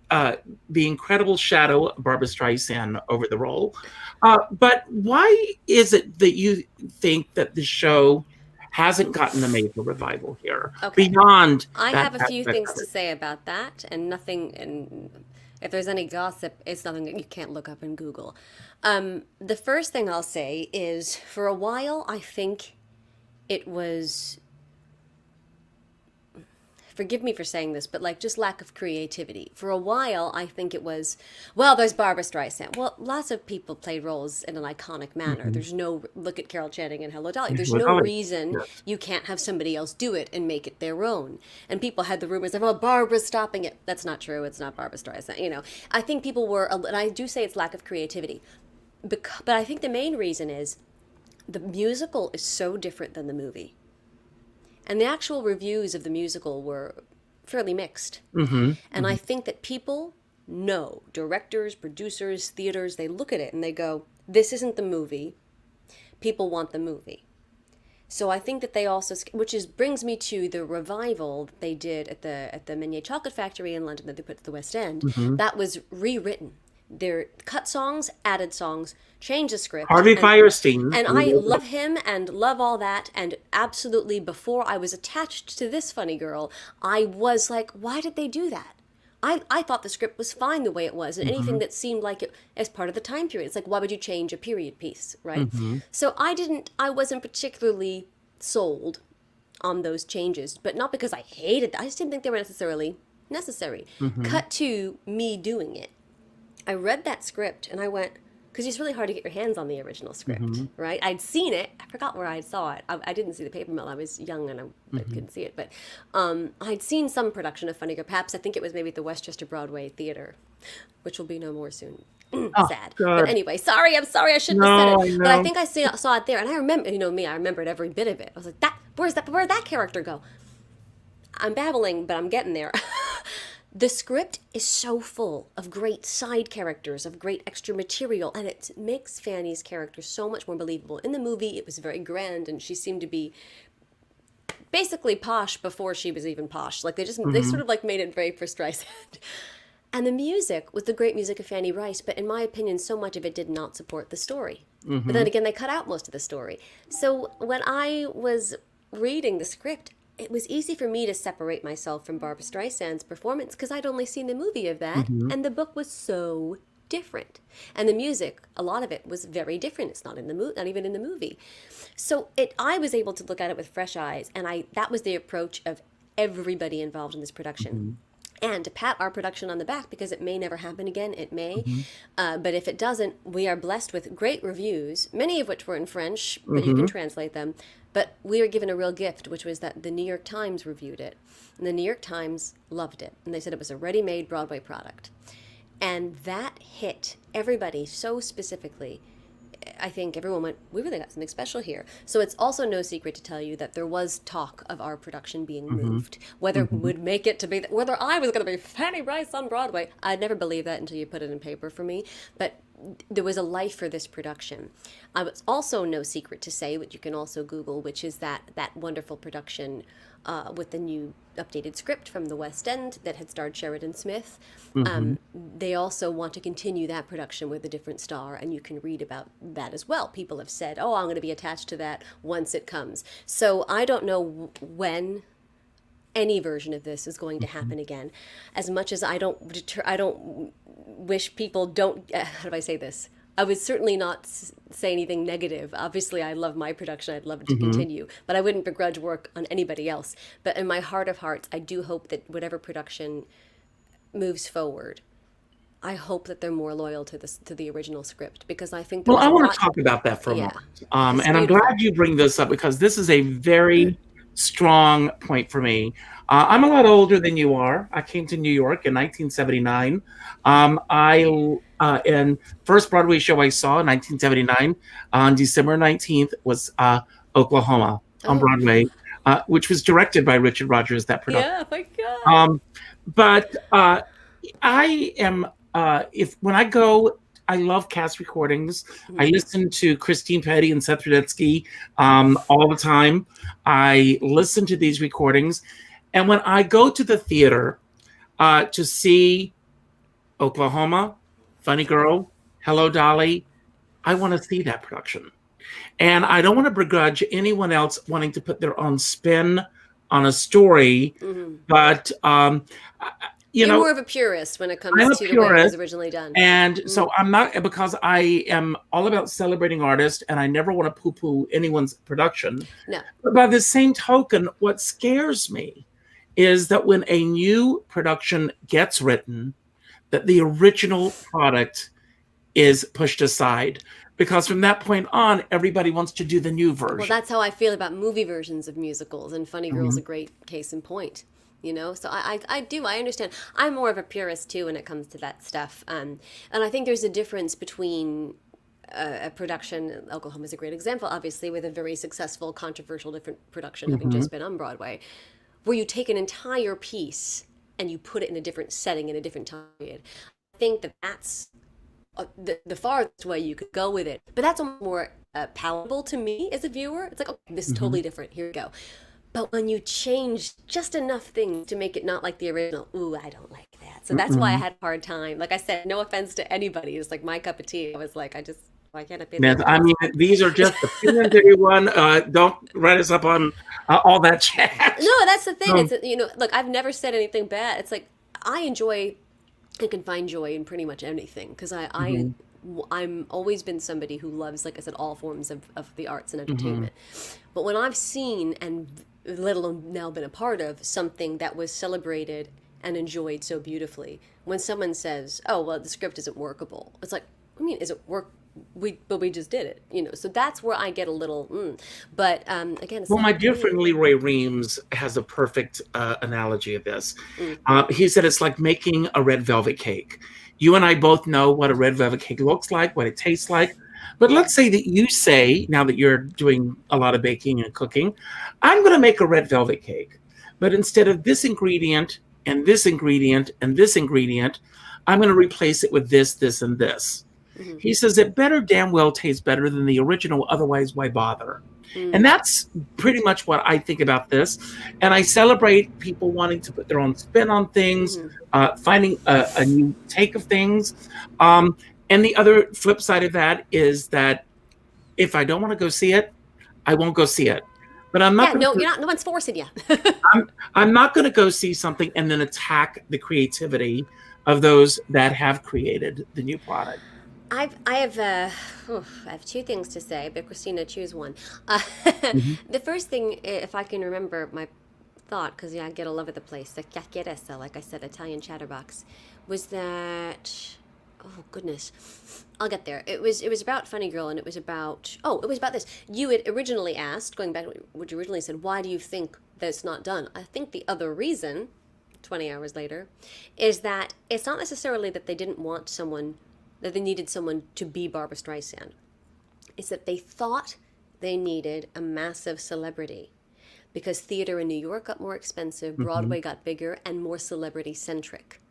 incredible shadow of Barbra Streisand over the role. But why is it that you think that the show hasn't gotten a major revival here? Okay. Beyond I have a few things to say about that, and nothing. And if there's any gossip, it's nothing that you can't look up in Google. The first thing I'll say is, for a while, I think it was. Forgive me for saying this, but like just lack of creativity. For a while, I think it was, well, there's Barbra Streisand. Well, lots of people play roles in an iconic manner. There's no, look at Carol Channing and Hello Dolly. There's no reason you can't have somebody else do it and make it their own. And people had the rumors of, well, Barbara's stopping it. That's not true. It's not Barbra Streisand. You know, I think people were, and I do say it's lack of creativity. But I think the main reason is the musical is so different than the movie. And the actual reviews of the musical were fairly mixed. And I think that people know, directors, producers, theaters, they look at it and they go, this isn't the movie. People want the movie. So I think that they also, brings me to the revival they did at the Menier Chocolate Factory in London that they put at the West End. That was rewritten. They're cut songs, added songs, changed the script. Harvey Fierstein. And I love him and love all that. And absolutely, before I was attached to this funny girl, I was like, why did they do that? I thought the script was fine the way it was, and anything that seemed like it as part of the time period. It's like, why would you change a period piece, right? So I wasn't particularly sold on those changes, but not because I hated them. I just didn't think they were necessarily necessary. Cut to me doing it. I read that script and I went, because it's really hard to get your hands on the original script, right? I'd seen it. I forgot where I saw it. I didn't see the paper mill. I was young and I couldn't see it. But I'd seen some production of Funny Girl. Perhaps I think it was maybe at the Westchester Broadway Theater, which will be no more soon. Sad. God. But anyway, I'm sorry. I shouldn't have said it. But I think I saw it there. And I remember, me, I remembered every bit of it. I was like, where'd that character go? I'm babbling, but I'm getting there. The script is so full of great side characters, of great extra material, and it makes Fanny's character so much more believable. In the movie, it was very grand, and she seemed to be basically posh before she was even posh. Like, they sort of like made it very for Streisand. And the music was the great music of Fanny Rice, but in my opinion, so much of it did not support the story. But then again, they cut out most of the story. So when I was reading the script, it was easy for me to separate myself from Barbra Streisand's performance because I'd only seen the movie of that, and the book was so different. And the music, a lot of it was very different. It's not even in the movie. So I was able to look at it with fresh eyes, and that was the approach of everybody involved in this production. And to pat our production on the back, because it may never happen again, it may. But if it doesn't, we are blessed with great reviews, many of which were in French, but you can translate them. But we were given a real gift, which was that the New York Times reviewed it. And the New York Times loved it. And they said it was a ready-made Broadway product. And that hit everybody so specifically. I think everyone went, we really got something special here. So it's also no secret to tell you that there was talk of our production being moved. Whether it would make it to be, whether I was going to be Fanny Rice on Broadway. I'd never believe that until you put it in paper for me. But there was a life for this production. It's also no secret to say, which you can also Google, which is that wonderful production with the new updated script from the West End that had starred Sheridan Smith. They also want to continue that production with a different star, and you can read about that as well. People have said, oh, I'm going to be attached to that once it comes. So I don't know when any version of this is going to happen again. As much as I don't wish people don't, how do I say this? I would certainly not say anything negative. Obviously, I love my production. I'd love it to continue, but I wouldn't begrudge work on anybody else. But in my heart of hearts, I do hope that whatever production moves forward, I hope that they're more loyal to the original script, because I think. Well, I want to talk about that for a moment, and I'm glad you bring this up, because this is a very strong point for me. I'm a lot older than you are. I came to New York in 1979. And first Broadway show I saw in 1979 on December 19th was Oklahoma on Broadway, which was directed by Richard Rodgers, that production. Yeah, my God. But I am, when I go, I love cast recordings. I listen to Christine Petty and Seth Rudetsky all the time. I listen to these recordings. And when I go to the theater to see Oklahoma, Funny Girl, Hello, Dolly, I want to see that production. And I don't want to begrudge anyone else wanting to put their own spin on a story. But, You're more of a purist when it comes to the way it was originally done. And so I'm not, because I am all about celebrating artists, and I never want to poo-poo anyone's production. No. But by the same token, what scares me is that when a new production gets written, that the original product is pushed aside. Because from that point on, everybody wants to do the new version. Well, that's how I feel about movie versions of musicals, and Funny Girl's a great case in point. So I understand. I'm more of a purist too when it comes to that stuff. And I think there's a difference between a production. Oklahoma's a great example, obviously, with a very successful, controversial, different production having just been on Broadway, where you take an entire piece and you put it in a different setting in a different time period. I think that that's the farthest way you could go with it. But that's more palatable to me as a viewer. It's like, oh, this is totally different. Here we go. But when you change just enough things to make it not like the original, ooh, I don't like that. So that's why I had a hard time. Like I said, no offense to anybody. It's like my cup of tea. I was like, why can't it be that? I mean, these are just opinions, everyone. Don't write us up on all that chat. No, that's the thing. It's, look, I've never said anything bad. It's like, I can find joy in pretty much anything, because I'm always been somebody who loves, like I said, all forms of the arts and entertainment. But when I've seen, and let alone now been a part of, something that was celebrated and enjoyed so beautifully, when someone says, oh, well, the script isn't workable, it's like, I mean, is it work? But we just did it, so that's where I get a little, but again. Well, my dear friend Leroy Reams has a perfect analogy of this. He said it's like making a red velvet cake. You and I both know what a red velvet cake looks like, what it tastes like. But let's say that you say, now that you're doing a lot of baking and cooking, I'm going to make a red velvet cake. But instead of this ingredient and this ingredient and this ingredient, I'm going to replace it with this, this, and this. He says it better damn well tastes better than the original, otherwise why bother? And that's pretty much what I think about this. And I celebrate people wanting to put their own spin on things, finding a new take of things. And the other flip side of that is that if I don't want to go see it, I won't go see it. But I'm not. No one's forcing you. I'm not going to go see something and then attack the creativity of those that have created the new product. I have two things to say, but Christina, choose one. The first thing, if I can remember my thought, because I get all over the place, the chiacchieressa, like I said, Italian chatterbox, was that, oh goodness, I'll get there. It was about Funny Girl, and it was about this. You had originally asked, going back to what you originally said, why do you think that it's not done? I think the other reason, 20 hours later, is that it's not necessarily that they didn't want someone, that they needed someone to be Barbra Streisand. It's that they thought they needed a massive celebrity, because theater in New York got more expensive, Broadway got bigger and more celebrity-centric.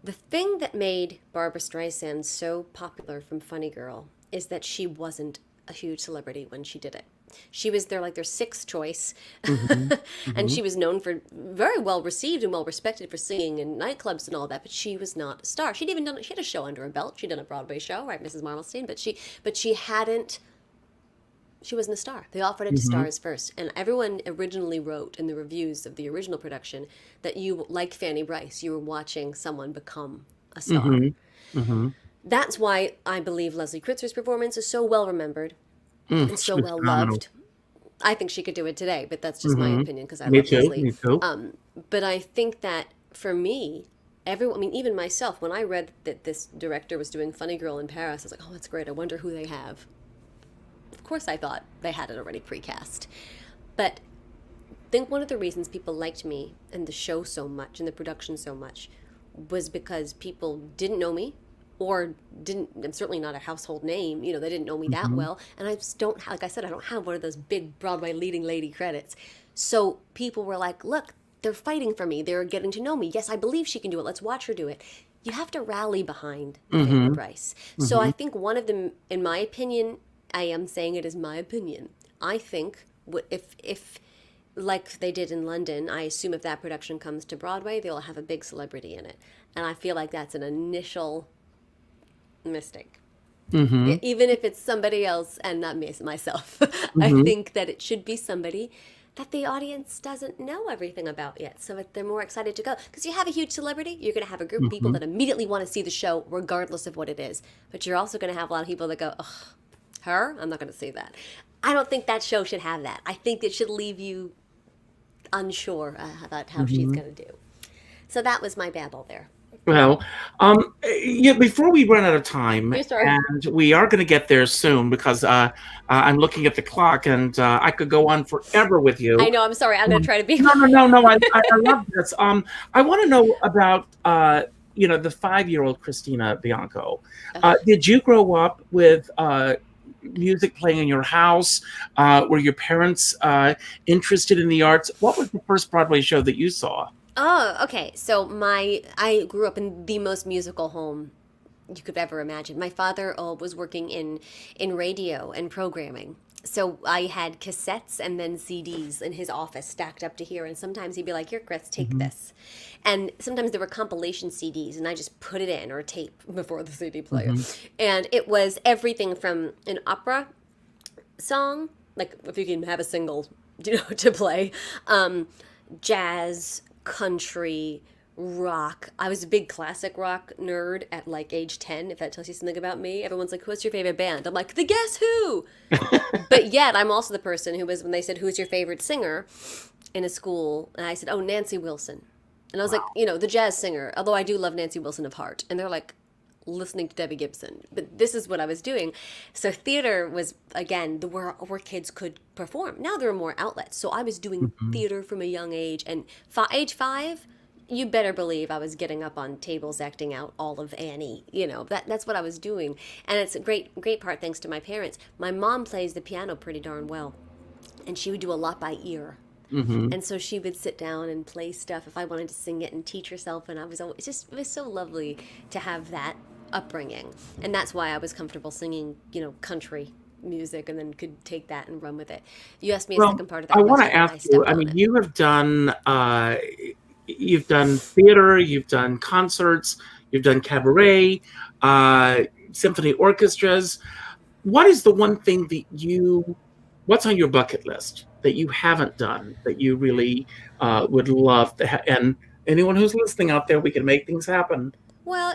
The thing that made Barbra Streisand so popular from Funny Girl is that she wasn't a huge celebrity when she did it. She was their sixth choice, and she was known for very well received and well respected for singing in nightclubs and all that. But she was not a star. She had a show under her belt. She'd done a Broadway show, right, Mrs. Marmalstein. But she wasn't a star. They offered it to stars first, and everyone originally wrote in the reviews of the original production that you, like Fanny Brice, you were watching someone become a star. That's why I believe Leslie Kritzer's performance is so well remembered. And so well loved. I think she could do it today, but that's just my opinion, because I love Leslie. Me too. But I think that for me, even myself, when I read that this director was doing Funny Girl in Paris, I was like, oh, that's great. I wonder who they have. Of course, I thought they had it already precast. But I think one of the reasons people liked me and the show so much and the production so much was because people didn't know me. Or I'm certainly not a household name, they didn't know me that well. And I just don't, like I said, I don't have one of those big Broadway leading lady credits. So people were like, look, they're fighting for me. They're getting to know me. Yes, I believe she can do it. Let's watch her do it. You have to rally behind Fanny Brice. So I think one of them, in my opinion, I am saying it as my opinion. I think if like they did in London, I assume if that production comes to Broadway, they'll have a big celebrity in it. And I feel like that's an initial mistake, even if it's somebody else and not myself. I think that it should be somebody that the audience doesn't know everything about yet, so they're more excited to go, because you have a huge celebrity, you're going to have a group of people that immediately want to see the show regardless of what it is, but you're also going to have a lot of people that go, ugh, her? I'm not going to see that. I don't think that show should have that. I think it should leave you unsure about how she's going to do. So that was my babble there. Well, before we run out of time, and we are going to get there soon, because I'm looking at the clock, and I could go on forever with you. I know. I'm sorry. I'm going to try to be. No. I love this. I want to know about the 5-year-old Christina Bianco. Did you grow up with music playing in your house? Were your parents interested in the arts? What was the first Broadway show that you saw? Oh, okay. So I grew up in the most musical home you could ever imagine. My father was working in radio and programming. So I had cassettes and then CDs in his office stacked up to here. And sometimes he'd be like, here, Chris, take this. And sometimes there were compilation CDs and I just put it in, or tape before the CD player. And it was everything from an opera song, like if you can have a single, to play, jazz, country, rock. I was a big classic rock nerd at like age 10, if that tells you something about me. Everyone's like, what's your favorite band? I'm like, the Guess Who. But yet I'm also the person who was, when they said, who's your favorite singer in a school, and I said, oh, Nancy Wilson. And I was like, the jazz singer, although I do love Nancy Wilson of heart. And they're like, listening to Debbie Gibson. But this is what I was doing. So theater was, again, where kids could perform. Now there are more outlets. So I was doing theater from a young age. And age 5, you better believe I was getting up on tables acting out all of Annie. That's what I was doing. And it's a great part thanks to my parents. My mom plays the piano pretty darn well. And she would do a lot by ear. And so she would sit down and play stuff if I wanted to sing it and teach herself. And it was so lovely to have that upbringing. And that's why I was comfortable singing, country music, and then could take that and run with it. You asked me a second part of that. I want to ask you, you have done, you've done theater, you've done concerts, you've done cabaret, symphony orchestras. What is the one thing that what's on your bucket list that you haven't done that you really would love to and anyone who's listening out there, we can make things happen. Well,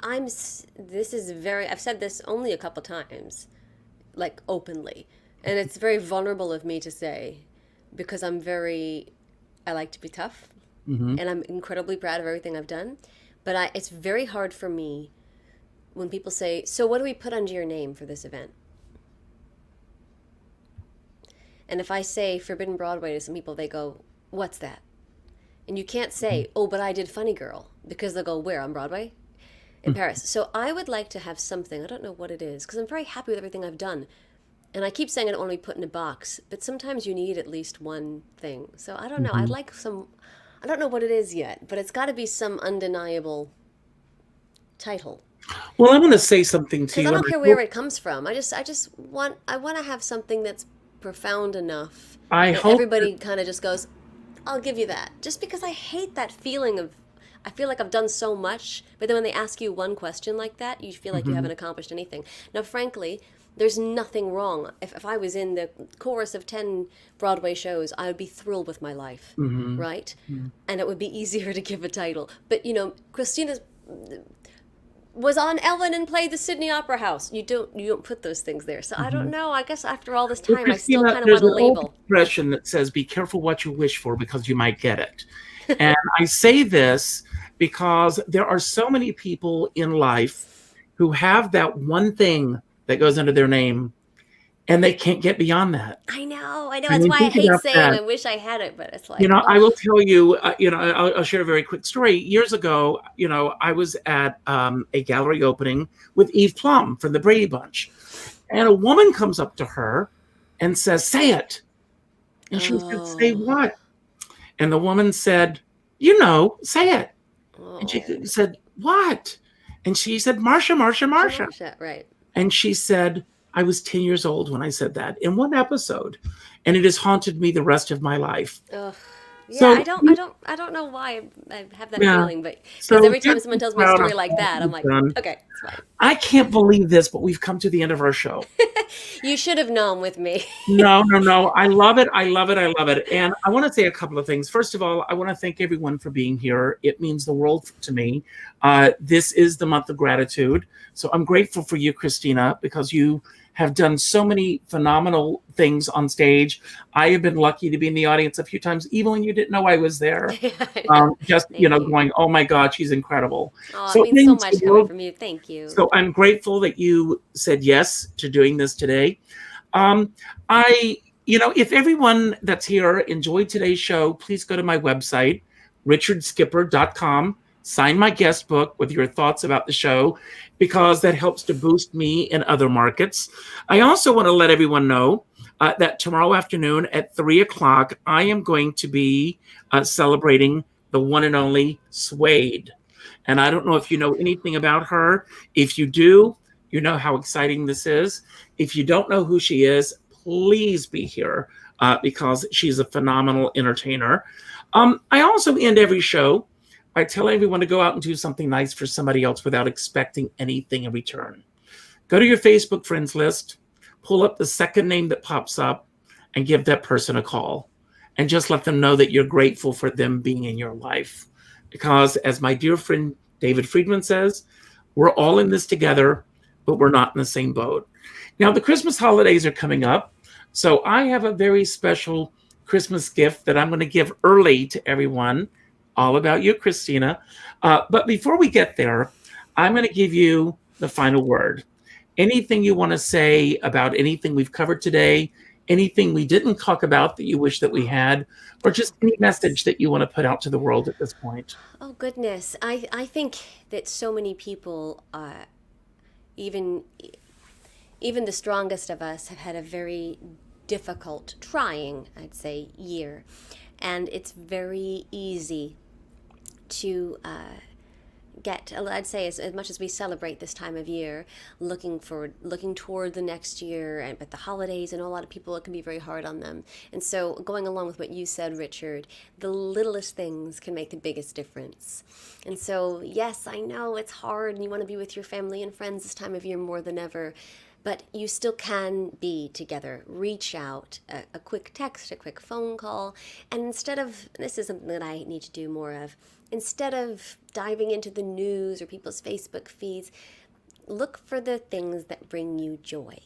I've said this only a couple times, like openly, and it's very vulnerable of me to say, because I like to be tough, and I'm incredibly proud of everything I've done, but it's very hard for me when people say, so what do we put under your name for this event? And if I say Forbidden Broadway to some people, they go, what's that? And you can't say, oh, but I did Funny Girl, because they'll go, where, on Broadway? In Paris. So I would like to have something, I don't know what it is, because I'm very happy with everything I've done. And I keep saying I don't want to be put in a box, but sometimes you need at least one thing. So I don't know, I'd like I don't know what it is yet, but it's got to be some undeniable title. Well, I want to say something to you. I don't care where it comes from. I want to have something that's profound enough that everybody kind of just goes, I'll give you that. Just because I hate that feeling of, I feel like I've done so much, but then when they ask you one question like that, you feel like you haven't accomplished anything. Now, frankly, there's nothing wrong. If I was in the chorus of 10 Broadway shows, I would be thrilled with my life, right? And it would be easier to give a title. But, Christina was on Ellen and played the Sydney Opera House. You don't put those things there. So I don't know. I guess after all this time, I still kind of want to label. There's an expression that says, be careful what you wish for because you might get it. And I say this because there are so many people in life who have that one thing that goes under their name and they can't get beyond that. I know. That's why I hate saying I wish I had it, but it's like, I will tell you, I'll share a very quick story. Years ago, I was at a gallery opening with Eve Plum from the Brady Bunch. And a woman comes up to her and says, say it. And she said, say what? And the woman said, say it. And she said, what? And she said, Marsha. Marsha, right. And she said, I was 10 years old when I said that in one episode, and it has haunted me the rest of my life. Ugh. Yeah, so, I don't know why I have that feeling, but because every time someone tells me a story like that, I'm like, okay, it's fine. I can't believe this, but we've come to the end of our show. You should have known with me. No. I love it. And I want to say a couple of things. First of all, I want to thank everyone for being here. It means the world to me. This is the month of gratitude. So I'm grateful for you, Christina, because you have done so many phenomenal things on stage. I have been lucky to be in the audience a few times, even when you didn't know I was there. Going, oh my God, she's incredible. Oh, so it means so much coming from you. Thank you. So I'm grateful that you said yes to doing this today. If everyone that's here enjoyed today's show, please go to my website, richardskipper.com. sign my guest book with your thoughts about the show, because that helps to boost me in other markets. I also want to let everyone know that tomorrow afternoon at 3:00, I am going to be celebrating the one and only Suede. And I don't know if you know anything about her. If you do, you know how exciting this is. If you don't know who she is, please be here because she's a phenomenal entertainer. I also end every show by telling everyone to go out and do something nice for somebody else without expecting anything in return. Go to your Facebook friends list, pull up the second name that pops up, and give that person a call. And just let them know that you're grateful for them being in your life. Because as my dear friend David Friedman says, we're all in this together, but we're not in the same boat. Now, the Christmas holidays are coming up, so I have a very special Christmas gift that I'm going to give early to everyone, all about you, Christina. But before we get there, I'm going to give you the final word. Anything you want to say about anything we've covered today, anything we didn't talk about that you wish that we had, or just any message that you want to put out to the world at this point? Oh, goodness. I think that so many people, even the strongest of us, have had a very difficult, trying, I'd say, year. And it's very easy to get, I'd say, as much as we celebrate this time of year, looking toward the next year, but the holidays, and a lot of people, it can be very hard on them. And so going along with what you said, Richard, the littlest things can make the biggest difference. And so, yes, I know it's hard and you want to be with your family and friends this time of year more than ever, but you still can be together. Reach out, a quick text, a quick phone call, and instead of, this is something that I need to do more of, instead of diving into the news or people's Facebook feeds, look for the things that bring you joy.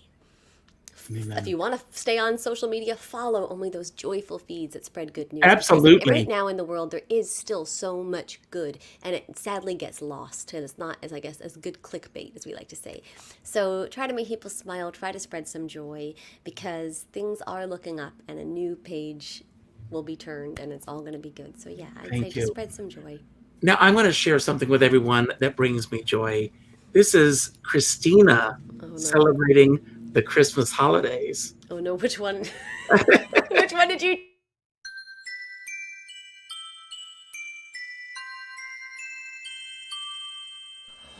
Amen. If you want to stay on social media, follow only those joyful feeds that spread good news. Absolutely. Because right now in the world, there is still so much good, and it sadly gets lost, and it's not, as good clickbait, as we like to say. So try to make people smile, try to spread some joy, because things are looking up, and a new page will be turned, and it's all going to be good. So yeah, I'd say just spread some joy. Now I'm going to share something with everyone that brings me joy. This is Christina celebrating the Christmas holidays. Oh no, which one? Which one did you?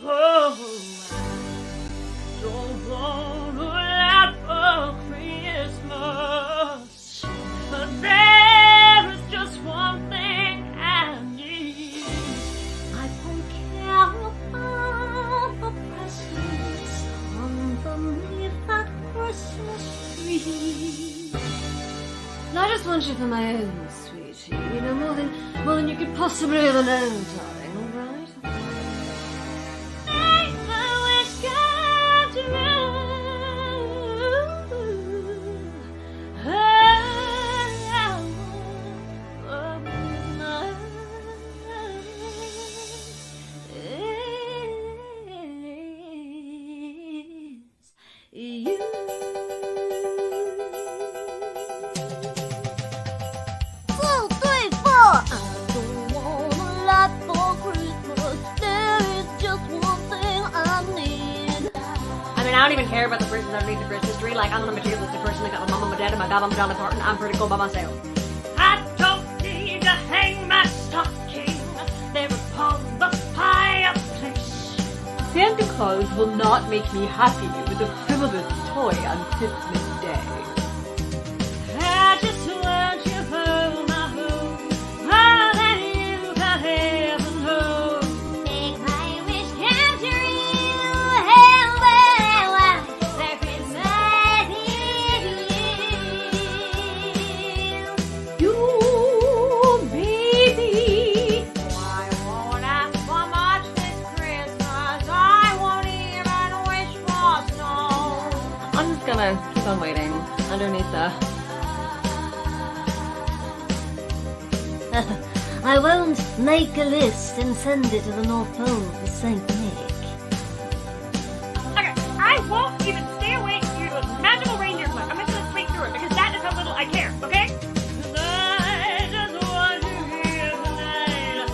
Oh, I don't want a lot for Christmas, but there is just one thing I need. I don't care about the presents underneath that Christmas tree. And I just want you for my own, sweetie. You know, more than you could possibly ever know, darling. All right? Make my wish come true. You. I don't even care about the persons underneath the Christmas tree. Like, I'm the materialistic person that got my mom and my dad and my godmom Dolly Parton. I'm pretty cool by myself. I don't need to hang my stocking there upon the fireplace. Santa Claus will not make me happy with a frivolous toy on Christmas Day. I just want you for my home, more than you can ever know. Make my wish come true. Keep on waiting underneath the... I won't make a list and send it to the North Pole for St. Nick. Okay, I won't even stay awake through those magical reindeer clip. I'm just gonna sleep through it because that is how little I care, okay? I just want you here tonight.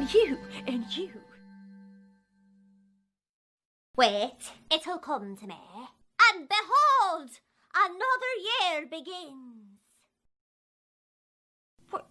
and you, and you. Wait, it'll come to me. And behold, another year begins. What?